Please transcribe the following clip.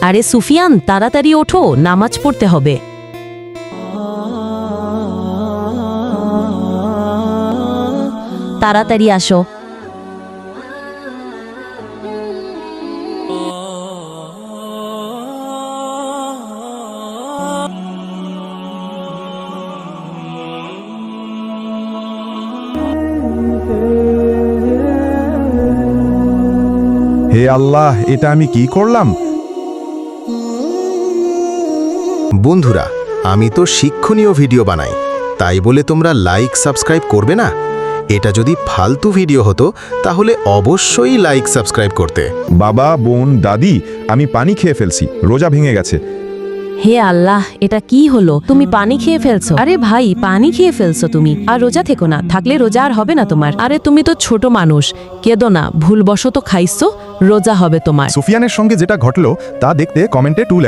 আরে সুফিয়ান, তাড়াতাড়ি ওঠো, নামাজ পড়তে হবে। তাড়াতাড়ি আসো। হে আল্লাহ, এটা আমি কি করলাম? বন্ধুরা, আমি তো শিক্ষণীয় ভিডিও বানাই, তাই বলে তোমরা লাইক সাবস্ক্রাইব করবে না? এটা যদি ফালতু ভিডিও হতো তাহলে অবশ্যই লাইক সাবস্ক্রাইব করতে। বাবা, বোন, দাদি, আমি পানি খেয়ে ফেলছি, রোজা ভেঙে গেছে। হে আল্লাহ, এটা কি হলো? তুমি পানি খেয়ে ফেলছো? আরে ভাই, পানি খেয়ে ফেলছো তুমি, আর রোজা থেকো না, থাকলে রোজা আর হবে না তোমার। আরে তুমি তো ছোট মানুষ, কেঁদো না, ভুলবশত খাইছো, রোজা হবে তোমার। সুফিয়ানের সঙ্গে যেটা ঘটলো তা দেখতে কমেন্টে 2 লেখো।